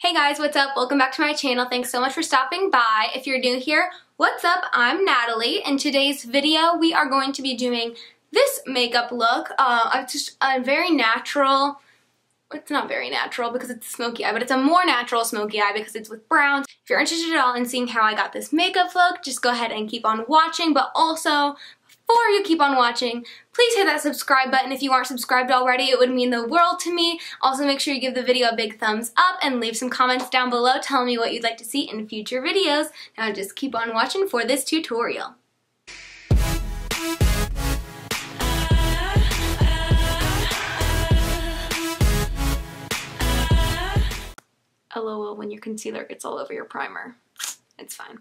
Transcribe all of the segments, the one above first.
Hey guys, what's up? Welcome back to my channel. Thanks so much for stopping by. If you're new here, what's up? I'm Natalie. In today's video, we are going to be doing this makeup look. It's just a very natural, it's not very natural because it's a smoky eye, but it's a more natural smoky eye because it's with browns. If you're interested at all in seeing how I got this makeup look, just go ahead and keep on watching, but also, before you keep on watching, please hit that subscribe button. If you aren't subscribed already, it would mean the world to me. Also, make sure you give the video a big thumbs up and leave some comments down below telling me what you'd like to see in future videos. Now just keep on watching for this tutorial. LOL when your concealer gets all over your primer. It's fine.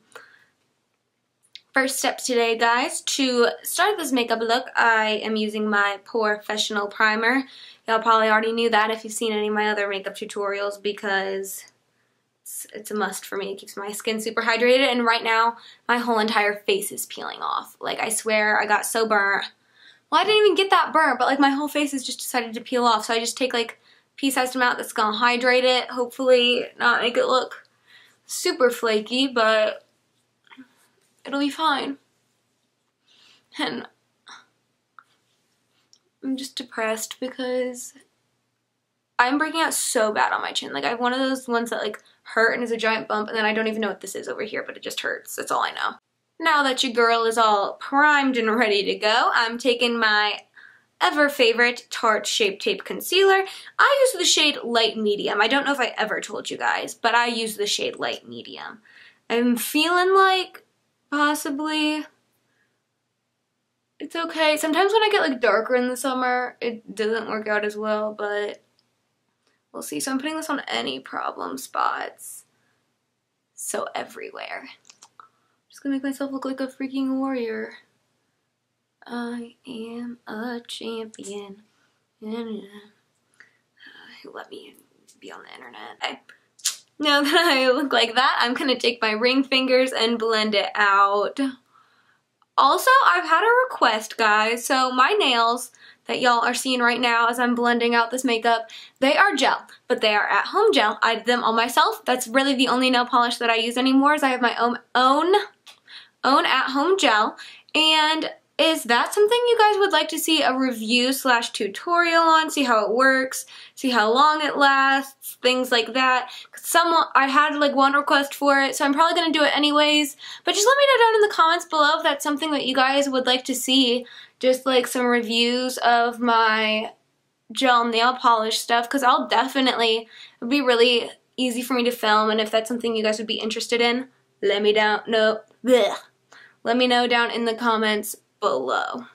First step today, guys, to start this makeup look, I am using my Professional primer. Y'all probably already knew that if you've seen any of my other makeup tutorials because it's a must for me. It keeps my skin super hydrated, and right now my whole entire face is peeling off. Like, I swear I got so burnt. Well, I didn't even get that burnt, but like my whole face has just decided to peel off, so I just take like pea-sized amount that's gonna hydrate it, hopefully not make it look super flaky, but it'll be fine. And I'm just depressed because I'm breaking out so bad on my chin. Like, I have one of those ones that like hurt and is a giant bump, and then I don't even know what this is over here, but it just hurts. That's all I know. Now that your girl is all primed and ready to go, I'm taking my ever favorite Tarte Shape Tape Concealer. I use the shade Light Medium. I don't know if I ever told you guys, but I use the shade Light Medium. I'm feeling like possibly it's okay. Sometimes when I get like darker in the summer, it doesn't work out as well, but we'll see. So I'm putting this on any problem spots. So everywhere. I'm just gonna make myself look like a freaking warrior. I am a champion. Who let me be on the internet? Now that I look like that, I'm gonna take my ring fingers and blend it out. Also, I've had a request, guys. So my nails that y'all are seeing right now as I'm blending out this makeup, they are gel, but they are at-home gel. I did them all myself. That's really the only nail polish that I use anymore, is I have my own at-home gel. And is that something you guys would like to see a review / tutorial on? See how it works, see how long it lasts, things like that. I had like one request for it, so I'm probably gonna do it anyways. But just let me know down in the comments below if that's something that you guys would like to see. Just like some reviews of my gel nail polish stuff, because I'll definitely, it'd be really easy for me to film, and if that's something you guys would be interested in, let me know down in the comments below.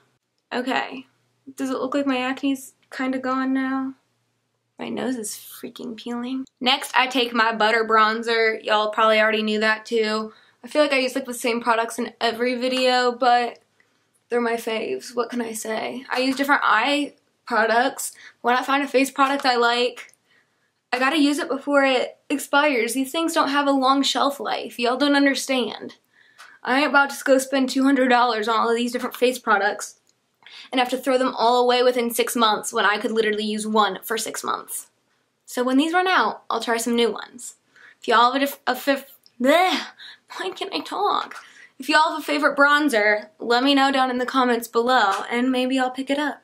Okay, does it look like my acne's kind of gone now? My nose is freaking peeling. Next, I take my butter bronzer. Y'all probably already knew that too. I feel like I use like the same products in every video, but they're my faves. What can I say? I use different eye products. When I find a face product I like, I gotta use it before it expires. These things don't have a long shelf life. Y'all don't understand. I ain't about to go spend $200 on all of these different face products and have to throw them all away within 6 months when I could literally use one for 6 months. So when these run out, I'll try some new ones. If y'all have why can't I talk? If y'all have a favorite bronzer, let me know down in the comments below and maybe I'll pick it up.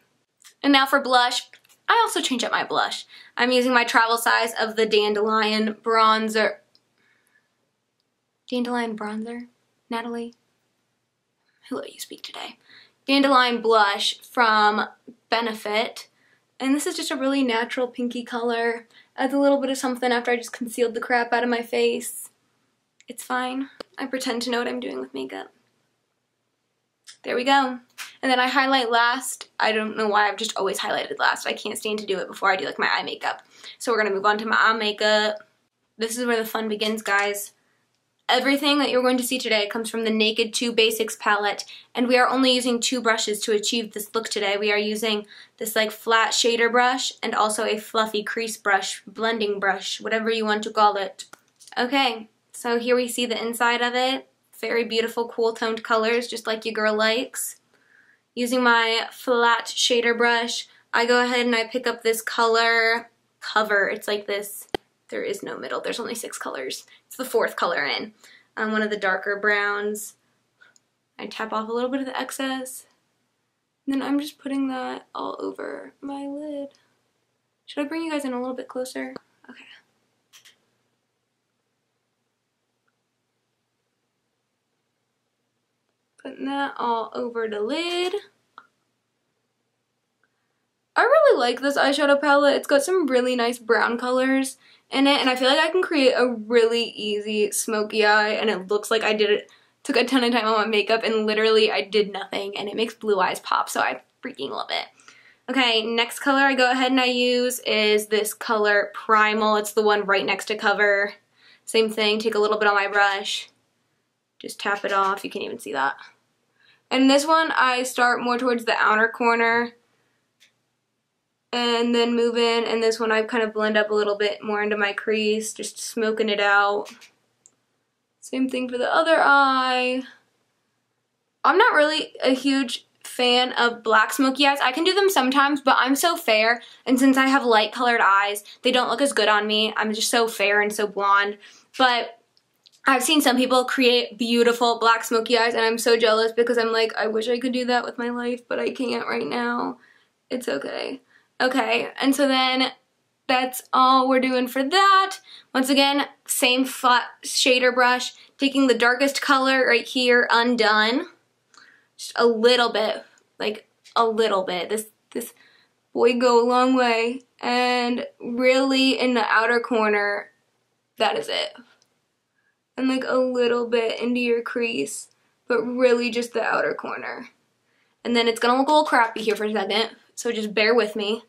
And now for blush. I also change up my blush. I'm using my travel size of the Dandelion bronzer. Dandelion bronzer? Natalie? Who let you speak today? Dandelion blush from Benefit. And this is just a really natural pinky color. Adds a little bit of something after I just concealed the crap out of my face. It's fine. I pretend to know what I'm doing with makeup. There we go. And then I highlight last. I don't know why I've just always highlighted last. I can't stand to do it before I do like my eye makeup. So we're gonna move on to my eye makeup. This is where the fun begins, guys. Everything that you're going to see today comes from the Naked 2 Basics palette, and we are only using 2 brushes to achieve this look today. We are using this like flat shader brush and also a fluffy crease brush, blending brush, whatever you want to call it. Okay, so here we see the inside of it. Very beautiful, cool toned colors, just like your girl likes. Using my flat shader brush, I go ahead and I pick up this color Cover. It's like this there is no middle. There's only 6 colors. It's the 4th color in. One of the darker browns. I tap off a little bit of the excess. And then I'm just putting that all over my lid. Should I bring you guys in a little bit closer? Okay. Putting that all over the lid. I really like this eyeshadow palette. It's got some really nice brown colors in it, and I feel like I can create a really easy smoky eye, and it looks like I took a ton of time on my makeup, and literally I did nothing, and it makes blue eyes pop, so I freaking love it. Okay, next color I go ahead and I use is this color Primal. It's the one right next to Cover. Same thing, take a little bit on my brush, just tap it off. You can even see that. And this one I start more towards the outer corner and then move in, and this one I kind of blend up a little bit more into my crease, just smoking it out. Same thing for the other eye. I'm not really a huge fan of black smoky eyes. I can do them sometimes, but I'm so fair, and since I have light colored eyes, they don't look as good on me. I'm just so fair and so blonde. But I've seen some people create beautiful black smoky eyes, and I'm so jealous because I'm like, I wish I could do that with my life, but I can't right now. It's okay. Okay, and so then that's all we're doing for that. Once again, same flat shader brush, taking the darkest color right here, Undone. Just a little bit, like a little bit. This boy go a long way. And really in the outer corner, that is it. And like a little bit into your crease, but really just the outer corner. And then it's gonna look a little crappy here for a second, so just bear with me.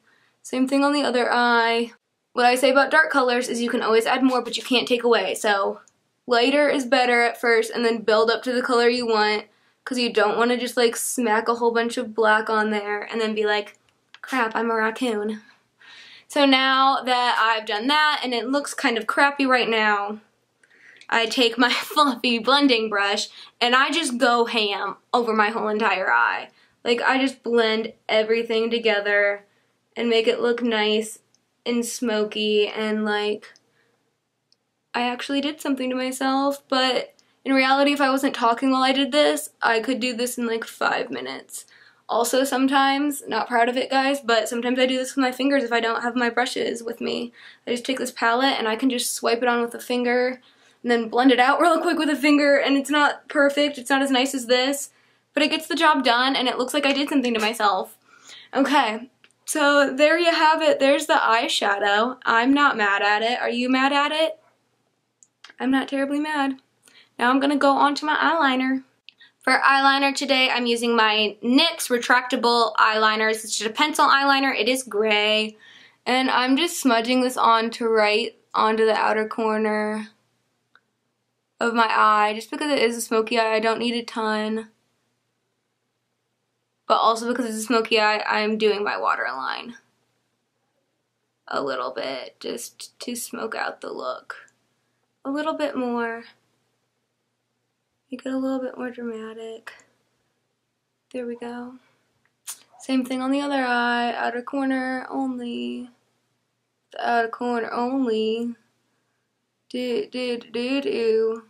Same thing on the other eye. What I say about dark colors is you can always add more, but you can't take away. So lighter is better at first, and then build up to the color you want, because you don't want to just like smack a whole bunch of black on there and then be like, crap, I'm a raccoon. So now that I've done that and it looks kind of crappy right now, I take my fluffy blending brush and I just go ham over my whole entire eye. Like I just blend everything together and make it look nice and smoky, and like I actually did something to myself, but in reality if I wasn't talking while I did this, I could do this in like 5 minutes. Also sometimes, not proud of it guys, but sometimes I do this with my fingers if I don't have my brushes with me. I just take this palette and I can just swipe it on with a finger and then blend it out real quick with a finger, and it's not perfect, it's not as nice as this, but it gets the job done and it looks like I did something to myself. Okay. So there you have it. There's the eyeshadow. I'm not mad at it. Are you mad at it? I'm not terribly mad. Now I'm going to go on to my eyeliner. For eyeliner today, I'm using my NYX retractable eyeliners. It's just a pencil eyeliner. It is gray. And I'm just smudging this on to right onto the outer corner of my eye. Just because it is a smoky eye, I don't need a ton. But also because it's a smoky eye, I'm doing my waterline a little bit just to smoke out the look. A little bit more. Make it a little bit more dramatic. There we go. Same thing on the other eye, outer corner only. The outer corner only. Do.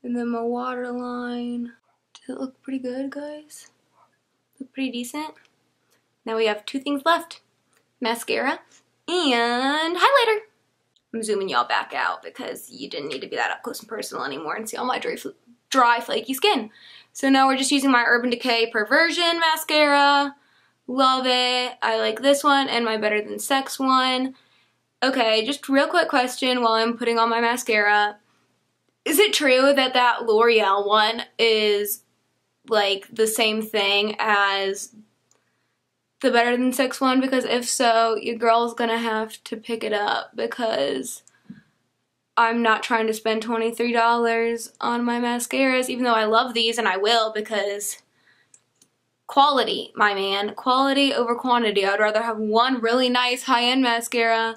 And then my waterline. Does it look pretty good, guys? Look pretty decent? Now we have 2 things left. Mascara and highlighter. I'm zooming y'all back out because you didn't need to be that up close and personal anymore and see all my dry flaky skin. So now we're just using my Urban Decay Perversion mascara. Love it. I like this one and my Better Than Sex one. Okay, just real quick question while I'm putting on my mascara. Is it true that that L'Oreal one is like the same thing as the Better Than Sex one? Because if so, your girl's gonna have to pick it up because I'm not trying to spend $23 on my mascaras, even though I love these and I will, because quality, my man. Quality over quantity. I'd rather have one really nice high-end mascara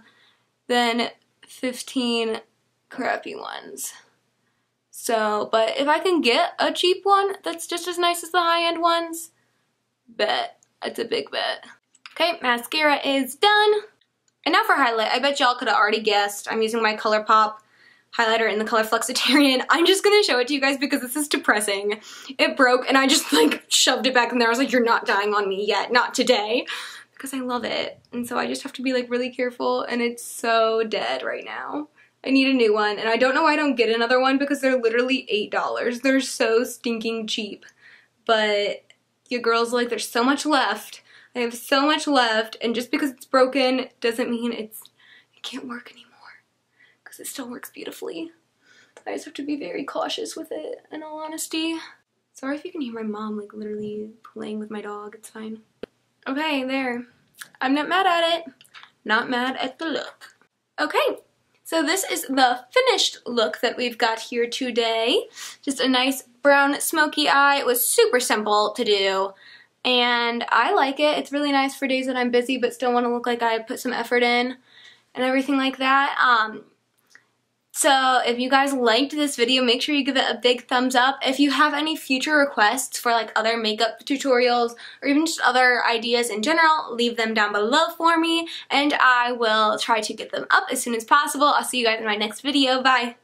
than 15 crappy ones. So, but if I can get a cheap one that's just as nice as the high-end ones, bet. It's a big bet. Okay, mascara is done. And now for highlight. I bet y'all could have already guessed. I'm using my ColourPop highlighter in the color Flexitarian. I'm just gonna show it to you guys because this is depressing. It broke and I just like shoved it back in there. I was like, you're not dying on me yet, not today. Because I love it. And so I just have to be like really careful and it's so dead right now. I need a new one and I don't know why I don't get another one because they're literally $8. They're so stinking cheap. But your girl's like, there's so much left. I have so much left and just because it's broken doesn't mean it can't work anymore. Because it still works beautifully. I just have to be very cautious with it, in all honesty. Sorry if you can hear my mom like literally playing with my dog, it's fine. Okay, there. I'm not mad at it. Not mad at the look. Okay, so this is the finished look that we've got here today. Just a nice brown smoky eye. It was super simple to do. And I like it. It's really nice for days that I'm busy but still want to look like I put some effort in and everything like that. So if you guys liked this video, make sure you give it a big thumbs up. If you have any future requests for like other makeup tutorials or even just other ideas in general, leave them down below for me and I will try to get them up as soon as possible. I'll see you guys in my next video. Bye!